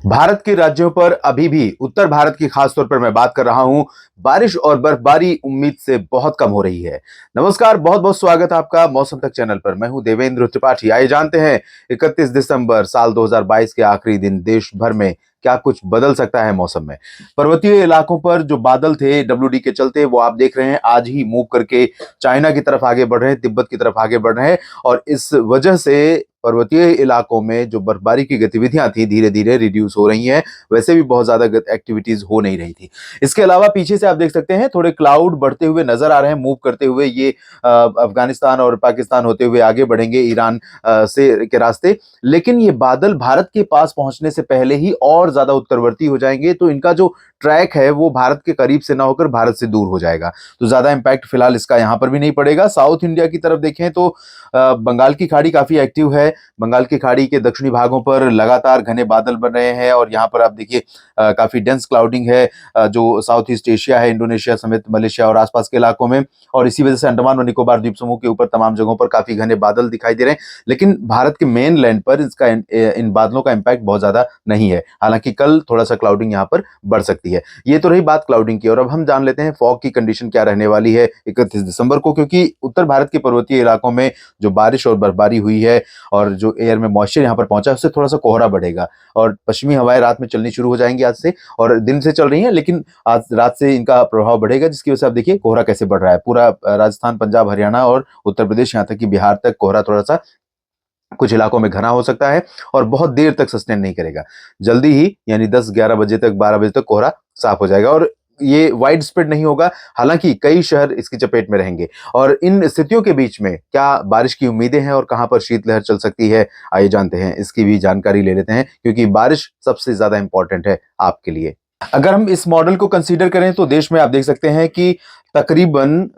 भारत के राज्यों पर अभी भी उत्तर भारत की खास तौर पर मैं बात कर रहा हूं, बारिश और बर्फबारी उम्मीद से बहुत कम हो रही है। नमस्कार, बहुत बहुत स्वागत है आपका मौसम तक चैनल पर। मैं हूं देवेंद्र त्रिपाठी। आइए जानते हैं 31 दिसंबर साल 2022 के आखिरी दिन देश भर में क्या कुछ बदल सकता है मौसम में। पर्वतीय इलाकों पर जो बादल थे डब्ल्यूडी के चलते, वो आप देख रहे हैं आज ही मूव करके चाइना की तरफ आगे बढ़ रहे हैं, तिब्बत की तरफ आगे बढ़ रहे हैं। और इस वजह से पर्वतीय इलाकों में जो बर्फबारी की गतिविधियां थी धीरे धीरे रिड्यूस हो रही हैं। वैसे भी बहुत ज्यादा एक्टिविटीज हो नहीं रही थी। इसके अलावा पीछे से आप देख सकते हैं थोड़े क्लाउड बढ़ते हुए नजर आ रहे हैं, मूव करते हुए ये अफगानिस्तान और पाकिस्तान होते हुए आगे बढ़ेंगे ईरान से के रास्ते। लेकिन ये बादल भारत के पास पहुंचने से पहले ही और ज्यादा उत्तरवर्ती हो जाएंगे, तो इनका जो ट्रैक है वो भारत के करीब से ना होकर भारत से दूर हो जाएगा। तो ज्यादा इंपैक्ट फिलहाल इसका यहां पर भी नहीं पड़ेगा। साउथ इंडिया की तरफ देखें तो बंगाल की खाड़ी काफी एक्टिव है। बंगाल की खाड़ी के दक्षिणी भागों पर लगातार घने बादल बन रहे हैं और यहाँ पर आप देखिए काफी डेंस क्लाउडिंग है जो साउथ ईस्ट एशिया है, इंडोनेशिया समेत मलेशिया और आसपास के इलाकों में। और इसी वजह से अंडमान और निकोबार द्वीप समूह के ऊपर तमाम जगहों पर काफी घने बादल दिखाई दे रहे हैं। लेकिन भारत के मेन लैंड पर इसका इन बादलों का इंपैक्ट बहुत ज्यादा नहीं है। हालांकि कल थोड़ा सा क्लाउडिंग यहाँ पर बढ़ सकती है। ये तो रही बात क्लाउडिंग की, और अब हम जान लेते हैं फॉग की कंडीशन क्या रहने वाली है 31 दिसंबर को। क्योंकि उत्तर भारत के पर्वतीय इलाकों में जो बारिश और बर्फबारी हुई है और जो एयर में मॉइस्चर यहाँ पर पहुंचा है, उससे थोड़ा सा कोहरा बढ़ेगा। और पश्चिमी हवाएं रात में चलनी शुरू हो जाएंगी आज से, और दिन से चल रही हैं, लेकिन आज रात से इनका प्रभाव बढ़ेगा, जिसकी वजह से आप देखिए कोहरा कैसे बढ़ रहा है। पूरा राजस्थान, पंजाब, हरियाणा और उत्तर प्रदेश, यहाँ तक कि बिहार तक कोहरा थोड़ा सा कुछ इलाकों में घना हो सकता है और बहुत देर तक सस्टेन नहीं करेगा। जल्दी ही यानी 10-11 बजे तक, 12 बजे तक कोहरा साफ हो जाएगा और ये वाइड स्प्रेड नहीं होगा। हालांकि कई शहर इसकी चपेट में रहेंगे। और इन स्थितियों के बीच में क्या बारिश की उम्मीदें हैं और कहां पर शीतलहर चल सकती है, आइए जानते हैं। इसकी भी जानकारी ले लेते हैं, क्योंकि बारिश सबसे ज्यादा इंपॉर्टेंट है आपके लिए। अगर हम इस मॉडल को कंसीडर करें तो देश में आप देख सकते हैं कि तकरीबन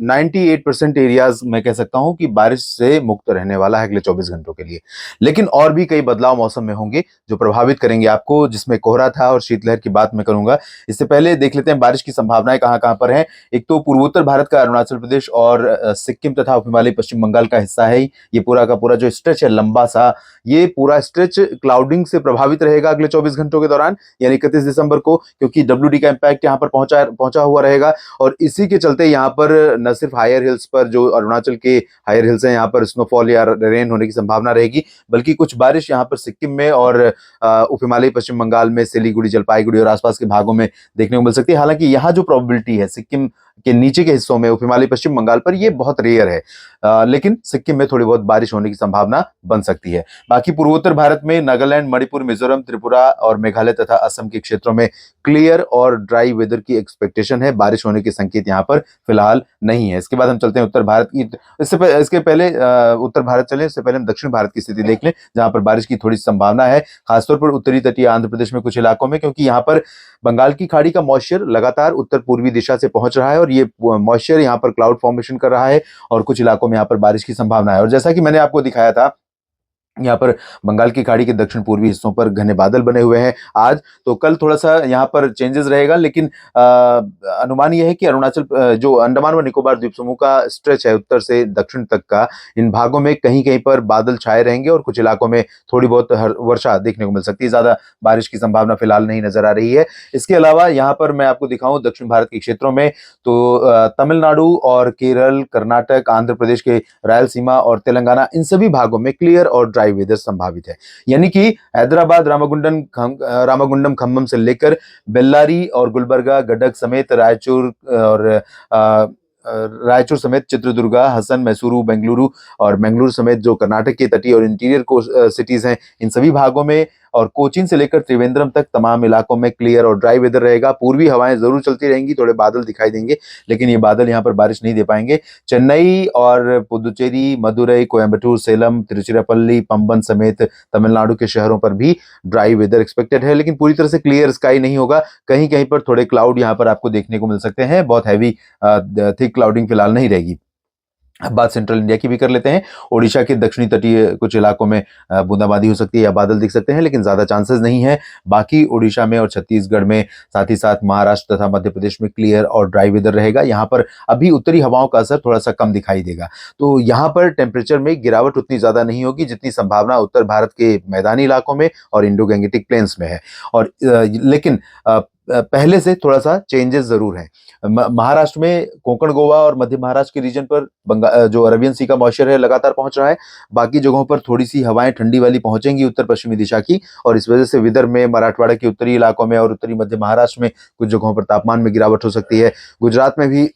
98% एरियाज मैं कह सकता हूं कि बारिश से मुक्त रहने वाला है अगले 24 घंटों के लिए। लेकिन और भी कई बदलाव मौसम में होंगे जो प्रभावित करेंगे आपको, जिसमें कोहरा था और शीतलहर की बात मैं करूंगा। इससे पहले देख लेते हैं बारिश की संभावनाएं कहां कहां पर हैं। एक तो पूर्वोत्तर भारत का अरुणाचल प्रदेश और सिक्किम तथा उप हिमालय पश्चिम बंगाल का हिस्सा है। ये पूरा का पूरा जो स्ट्रेच है लंबा सा, ये पूरा स्ट्रेच क्लाउडिंग से प्रभावित रहेगा अगले 24 घंटों के दौरान, यानी 31 दिसंबर को। क्योंकि डब्ल्यूडी का इंपैक्ट यहाँ पर पहुंचा हुआ रहेगा। और इसी के चलते यहाँ पर न सिर्फ हायर हिल्स पर, जो अरुणाचल के हायर हिल्स हैं, यहाँ पर स्नोफॉल या रेन होने की संभावना रहेगी, बल्कि कुछ बारिश यहाँ पर सिक्किम में और उप हिमालयी पश्चिम बंगाल में सिलीगुड़ी, जलपाईगुड़ी और आसपास के भागों में देखने को मिल सकती है। हालांकि यहाँ जो प्रोबेबिलिटी है सिक्किम के नीचे के हिस्सों में, उप हिमालयी पश्चिम बंगाल पर, ये बहुत रेयर है। लेकिन सिक्किम में थोड़ी बहुत बारिश होने की संभावना बन सकती है। बाकी पूर्वोत्तर भारत में नागालैंड, मणिपुर, मिजोरम, त्रिपुरा और मेघालय तथा असम के क्षेत्रों में क्लियर और ड्राई वेदर की एक्सपेक्टेशन है। बारिश होने के संकेत यहाँ पर फिलहाल नहीं है। इसके बाद हम चलते हैं उत्तर भारत की। इसके पहले उत्तर भारत चले, इससे पहले हम दक्षिण भारत की स्थिति देख लें, जहां पर बारिश की थोड़ी संभावना है, खासतौर पर उत्तरी तटीय आंध्र प्रदेश में कुछ इलाकों में। क्योंकि यहाँ पर बंगाल की खाड़ी का मॉइस्चर लगातार उत्तर पूर्वी दिशा से पहुंच रहा है और ये मॉइस्चर यहाँ पर क्लाउड फॉर्मेशन कर रहा है और कुछ इलाकों में यहाँ पर बारिश की संभावना है। और जैसा कि मैंने आपको दिखाया था, यहाँ पर बंगाल की खाड़ी के दक्षिण पूर्वी हिस्सों पर घने बादल बने हुए हैं आज। तो कल थोड़ा सा यहाँ पर चेंजेस रहेगा, लेकिन अनुमान यह है कि अरुणाचल, जो अंडमान व निकोबार द्वीप समूह का स्ट्रेच है उत्तर से दक्षिण तक का, इन भागों में कहीं कहीं पर बादल छाए रहेंगे और कुछ इलाकों में थोड़ी बहुत वर्षा देखने को मिल सकती है। ज्यादा बारिश की संभावना फिलहाल नहीं नजर आ रही है। इसके अलावा यहाँ पर मैं आपको दिखाऊं दक्षिण भारत के क्षेत्रों में, तो तमिलनाडु और केरल, कर्नाटक, आंध्र प्रदेश के रायलसीमा और तेलंगाना, इन सभी भागों में क्लियर और ड्राई वेदर संभावित है। यानी कि हैदराबाद, रामागुंडम, खम्मम से लेकर बेल्लारी और गुलबर्गा, गडक समेत रायचूर समेत चित्रदुर्गा, हसन, मैसूरू, बेंगलुरु और मंगलुरु समेत जो कर्नाटक के तटीय और इंटीरियर को सिटीज हैं, इन सभी भागों में, और कोचीन से लेकर त्रिवेंद्रम तक तमाम इलाकों में क्लियर और ड्राई वेदर रहेगा। पूर्वी हवाएं जरूर चलती रहेंगी, थोड़े बादल दिखाई देंगे, लेकिन ये बादल यहाँ पर बारिश नहीं दे पाएंगे। चेन्नई और पुदुचेरी, मदुरई, कोयम्बटूर, सेलम, तिरुचिरापल्ली, पंबन समेत तमिलनाडु के शहरों पर भी ड्राई वेदर एक्सपेक्टेड है, लेकिन पूरी तरह से क्लियर स्काई नहीं होगा। कहीं कहीं पर थोड़े क्लाउड यहाँ पर आपको देखने को मिल सकते हैं। बहुत हैवी थिक क्लाउडिंग फिलहाल नहीं रहेगी। अब बात सेंट्रल इंडिया की भी कर लेते हैं। ओडिशा के दक्षिणी तटीय कुछ इलाकों में बूंदाबांदी हो सकती है या बादल दिख सकते हैं, लेकिन ज्यादा चांसेस नहीं है। बाकी ओडिशा में और छत्तीसगढ़ में, साथ ही साथ महाराष्ट्र तथा मध्य प्रदेश में क्लियर और ड्राई वेदर रहेगा। यहाँ पर अभी उत्तरी हवाओं का असर थोड़ा सा कम दिखाई देगा, तो यहाँ पर टेम्परेचर में गिरावट उतनी ज्यादा नहीं होगी जितनी संभावना उत्तर भारत के मैदानी इलाकों में और इंडो गैंगेटिक प्लेन्स में है। और लेकिन पहले से थोड़ा सा चेंजेस जरूर है। महाराष्ट्र में कोंकण, गोवा और मध्य महाराष्ट्र के रीजन पर जो अरबियन सी का मॉइस्चर है लगातार पहुंच रहा है। बाकी जगहों पर थोड़ी सी हवाएं ठंडी वाली पहुंचेंगी उत्तर पश्चिमी दिशा की, और इस वजह से विदर्भ में, मराठवाड़ा के उत्तरी इलाकों में और उत्तरी मध्य महाराष्ट्र में कुछ जगहों पर तापमान में गिरावट हो सकती है। गुजरात में भी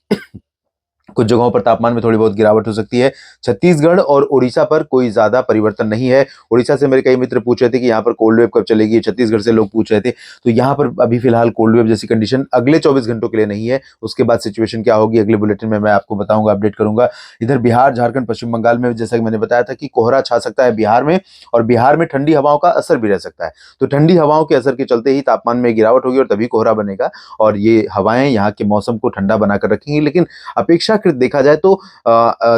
कुछ जगहों पर तापमान में थोड़ी बहुत गिरावट हो सकती है। छत्तीसगढ़ और ओडिशा पर कोई ज्यादा परिवर्तन नहीं है। ओडिशा से मेरे कई मित्र पूछ रहे थे कि यहाँ पर कोल्ड वेव कब चलेगी, छत्तीसगढ़ से लोग पूछ रहे थे, तो यहाँ पर अभी फिलहाल कोल्ड वेव जैसी कंडीशन अगले 24 घंटों के लिए नहीं है। उसके बाद सिचुएशन क्या होगी अगले बुलेटिन में मैं आपको बताऊंगा, अपडेट करूंगा। इधर बिहार, झारखंड, पश्चिम बंगाल में जैसा कि मैंने बताया था कि कोहरा छा सकता है बिहार में, और बिहार में ठंडी हवाओं का असर भी रह सकता है। तो ठंडी हवाओं के असर के चलते ही तापमान में गिरावट होगी और तभी कोहरा बनेगा, और ये हवाएं यहाँ के मौसम को ठंडा बनाकर रखेंगी। लेकिन अपेक्षाकृत देखा जाए तो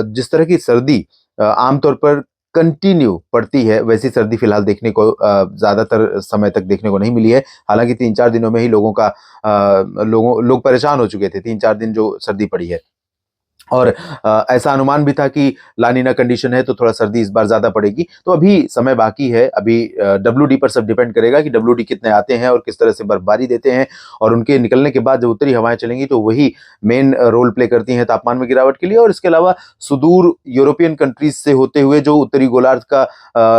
जिस तरह की सर्दी आमतौर पर कंटिन्यू पड़ती है, वैसी सर्दी फिलहाल देखने को ज्यादातर समय तक देखने को नहीं मिली है। हालांकि 3-4 दिनों में ही लोग परेशान हो चुके थे, 3-4 दिन जो सर्दी पड़ी है। और ऐसा अनुमान भी था कि लानीना कंडीशन है तो थोड़ा सर्दी इस बार ज्यादा पड़ेगी। तो अभी समय बाकी है। अभी WD पर सब डिपेंड करेगा कि WD कितने आते हैं और किस तरह से बर्फबारी देते हैं, और उनके निकलने के बाद जब उत्तरी हवाएं चलेंगी तो वही मेन रोल प्ले करती हैं तापमान में गिरावट के लिए। और इसके अलावा सुदूर यूरोपियन कंट्रीज से होते हुए जो उत्तरी गोलार्ध का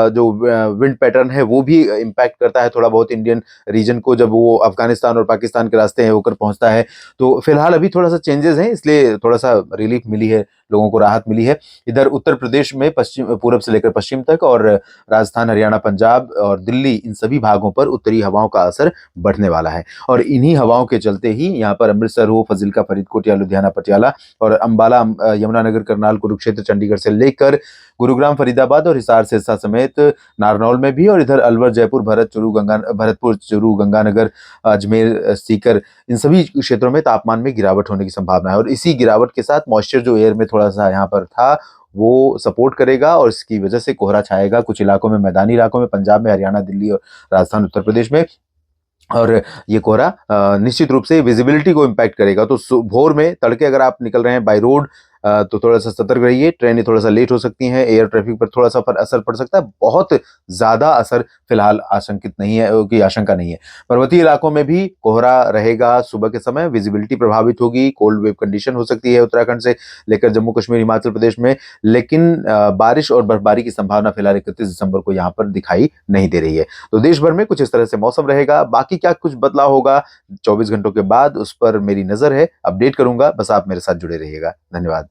जो विंड पैटर्न है वो भी इम्पैक्ट करता है थोड़ा बहुत इंडियन रीजन को, जब वो अफगानिस्तान और पाकिस्तान के रास्ते होकर पहुंचता है। तो फिलहाल अभी थोड़ा सा चेंजेस हैं, इसलिए थोड़ा सा रिलीफ मिली है, लोगों को राहत मिली है। इधर उत्तर प्रदेश में पश्चिम, पूरब से लेकर पश्चिम तक, और राजस्थान, हरियाणा, पंजाब और दिल्ली, इन सभी भागों पर उत्तरी हवाओं का असर बढ़ने वाला है। और इन्हीं हवाओं के चलते ही यहाँ पर अमृतसर हो, फजिल्का, फरीदकोट या लुधियाना, पटियाला और अंबाला, यमुनानगर, करनाल, कुरुक्षेत्र, चंडीगढ़ से लेकर गुरुग्राम, फरीदाबाद और हिसार, सिरसा समेत नारनौल में भी, और इधर अलवर, जयपुर, भरतपुर, चूरू, गंगानगर, अजमेर, सीकर, इन सभी क्षेत्रों में तापमान में गिरावट होने की संभावना है। और इसी गिरावट के साथ मॉइस्चर जो एयर में थोड़ा सा यहाँ पर था वो सपोर्ट करेगा, और इसकी वजह से कोहरा छाएगा कुछ इलाकों में, मैदानी इलाकों में, पंजाब में, हरियाणा, दिल्ली और राजस्थान, उत्तर प्रदेश में। और ये कोहरा निश्चित रूप से विजिबिलिटी को इम्पैक्ट करेगा। तो भोर में, तड़के अगर आप निकल रहे हैं बाय रोड तो थोड़ा सा सतर्क रहिए। ट्रेनें थोड़ा सा लेट हो सकती हैं, एयर ट्रैफिक पर थोड़ा सा असर पड़ सकता है। बहुत ज्यादा असर फिलहाल आशंकित नहीं है, की आशंका नहीं है। पर्वतीय इलाकों में भी कोहरा रहेगा सुबह के समय, विजिबिलिटी प्रभावित होगी, कोल्ड वेव कंडीशन हो सकती है उत्तराखंड से लेकर जम्मू कश्मीर, हिमाचल प्रदेश में। लेकिन बारिश और बर्फबारी की संभावना फिलहाल 31 दिसंबर को यहाँ पर दिखाई नहीं दे रही है। तो देश भर में कुछ इस तरह से मौसम रहेगा। बाकी क्या कुछ बदलाव होगा 24 घंटों के बाद, उस पर मेरी नजर है, अपडेट करूंगा। बस आप मेरे साथ जुड़े रहिएगा। धन्यवाद।